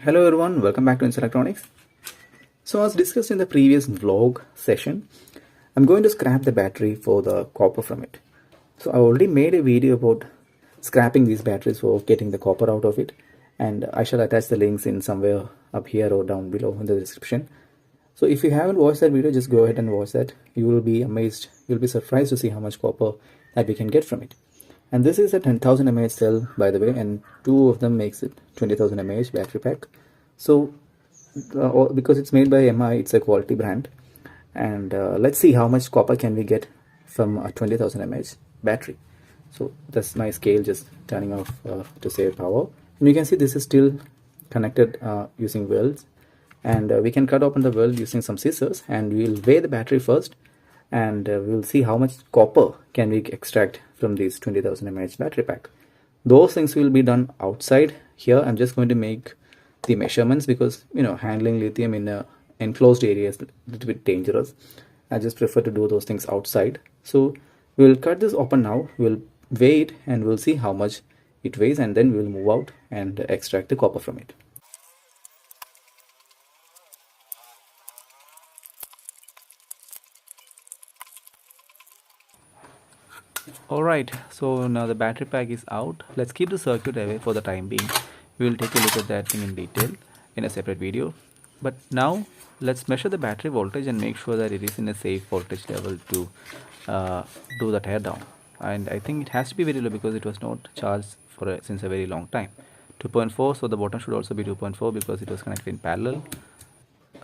Hello everyone, welcome back to Inside Electronics. So as discussed in the previous vlog session, I'm going to scrap the battery for the copper from it. So I already made a video about scrapping these batteries for getting the copper out of it, and I shall attach the links in somewhere up here or down below in the description. So if you haven't watched that video, just go ahead and watch that. You will be amazed, you'll be surprised to see how much copper that we can get from it. And this is a 10,000 mAh cell, by the way, and two of them makes it 20,000 mAh battery pack. So because it's made by MI, it's a quality brand. And let's see how much copper can we get from a 20,000 mAh battery. So that's my scale just turning off to save power. And you can see this is still connected using welds. And we can cut open the weld using some scissors, and we'll weigh the battery first, and we'll see how much copper can we extract from this 20,000 mAh battery pack. Those things will be done outside. Here I'm just going to make the measurements because handling lithium in a enclosed area is a little bit dangerous. I just prefer to do those things outside. So we'll cut this open now, we'll weigh it, and we'll see how much it weighs, and then we'll move out and extract the copper from it. Alright, so now the battery pack is out. Let's keep the circuit away for the time being. We will take a look at that thing in detail in a separate video. But now let's measure the battery voltage and make sure that it is in a safe voltage level to do the tear down. And I think it has to be very low because it was not charged for since a very long time. 2.4, so the bottom should also be 2.4 because it was connected in parallel.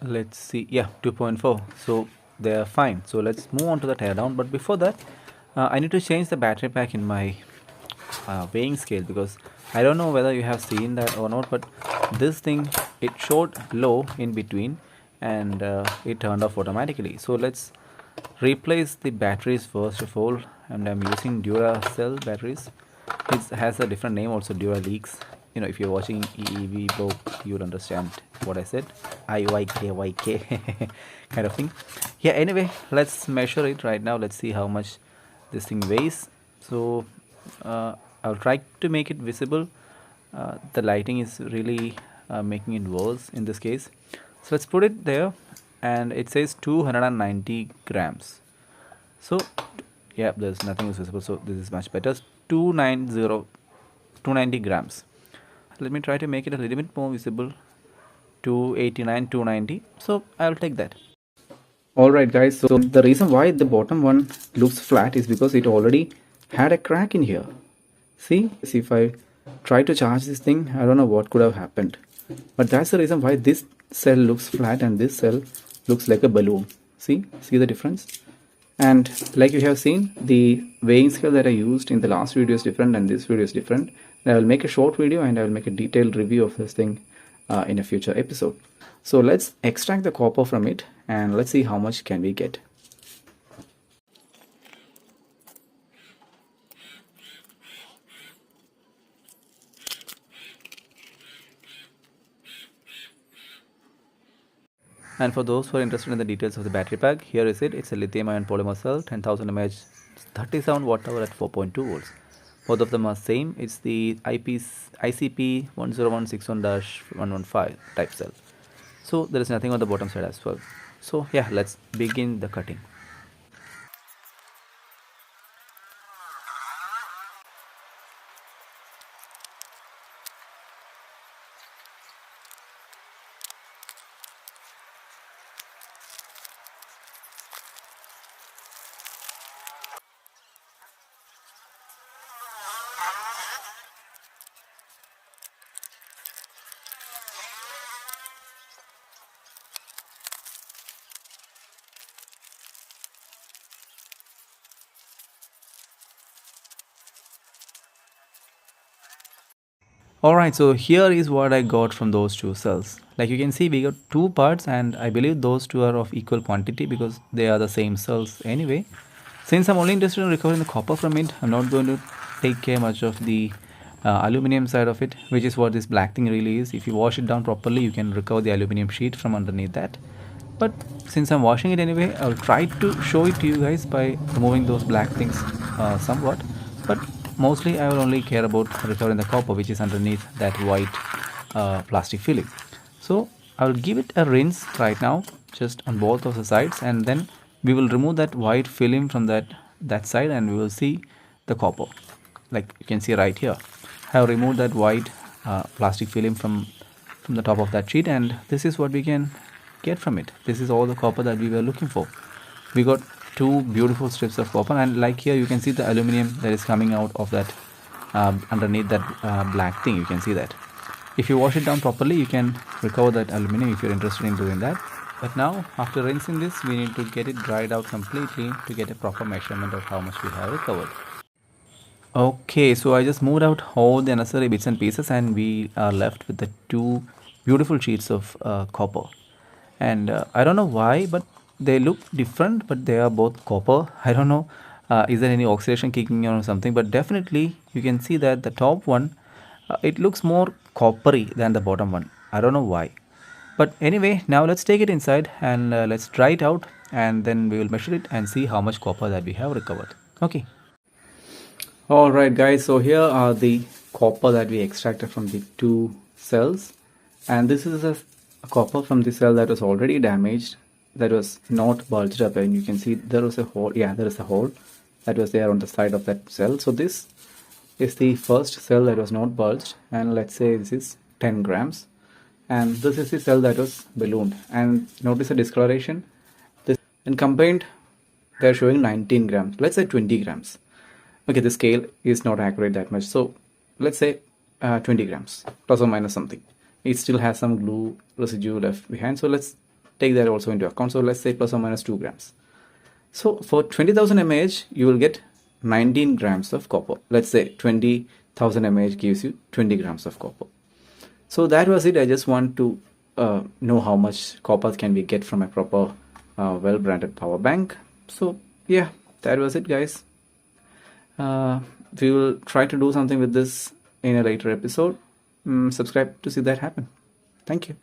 Let's see, yeah, 2.4, so they are fine. So let's move on to the tear down. But before that, I need to change the battery pack in my weighing scale because I don't know whether you have seen that or not, but this thing, it showed low in between and it turned off automatically. So let's replace the batteries first of all, and I'm using Duracell batteries. It has a different name also, Duraleaks. If you're watching EEV blog, you'll understand what I said. IYKYK kind of thing. Yeah, anyway, let's measure it right now. Let's see how much this thing weighs. So I'll try to make it visible. The lighting is really making it worse in this case. So let's put it there, and it says 290 grams. So yeah, there's nothing is visible, so this is much better. 290 grams. Let me try to make it a little bit more visible. 289, 290. So I'll take that. Alright guys, so the reason why the bottom one looks flat is because it already had a crack in here. See if I try to charge this thing, I don't know what could have happened. But that's the reason why this cell looks flat and this cell looks like a balloon. See the difference? And like you have seen, the weighing scale that I used in the last video is different and this video is different. And I will make a short video and I will make a detailed review of this thing in a future episode. So let's extract the copper from it and let's see how much can we get. And for those who are interested in the details of the battery pack, here is it. It's a lithium-ion polymer cell, 10,000 mAh, 37 watt-hour at 4.2 volts. Both of them are same. It's the ICP 10161-115 type cell. So there is nothing on the bottom side as well. So yeah, let's begin the cutting. Alright, so here is what I got from those two cells. Like you can see, we got two parts and I believe those two are of equal quantity because they are the same cells anyway. Since I'm only interested in recovering the copper from it, I'm not going to take care much of the aluminum side of it, which is what this black thing really is. If you wash it down properly, you can recover the aluminum sheet from underneath that. But since I'm washing it anyway, I'll try to show it to you guys by removing those black things somewhat. But mostly I will only care about recovering the copper which is underneath that white plastic filling. So I will give it a rinse right now, just on both of the sides, and then we will remove that white film from that side, and we will see the copper. Like you can see right here, I have removed that white plastic film from the top of that sheet, and this is what we can get from it. This is all the copper that we were looking for. We got two beautiful strips of copper, and like here you can see the aluminum that is coming out of that underneath that black thing. You can see that. If you wash it down properly, you can recover that aluminum if you're interested in doing that. But now, after rinsing this, we need to get it dried out completely to get a proper measurement of how much we have recovered. Okay, so I just moved out all the necessary bits and pieces, and we are left with the two beautiful sheets of copper. And I don't know why, but they look different, but they are both copper. I don't know, is there any oxidation kicking on or something, but definitely you can see that the top one, it looks more coppery than the bottom one. I don't know why. But anyway, now let's take it inside and let's dry it out, and then we will measure it and see how much copper that we have recovered. Okay. Alright guys, so here are the copper that we extracted from the two cells, and this is a copper from the cell that was already damaged, that was not bulged up, and you can see there was a hole. Yeah, there is a hole that was there on the side of that cell. So this is the first cell that was not bulged, and let's say this is 10 grams, and this is the cell that was ballooned, and notice the discoloration. This, and combined they're showing 19 grams, let's say 20 grams. Okay, the scale is not accurate that much, so let's say 20 grams plus or minus something. It still has some glue residue left behind, so let's take that also into account. So let's say plus or minus 2 grams. So for 20,000 mAh you will get 19 grams of copper. Let's say 20,000 mAh gives you 20 grams of copper. So that was it. I just want to know how much copper can we get from a proper well branded power bank. So yeah, that was it guys. We will try to do something with this in a later episode. Subscribe to see that happen. Thank you.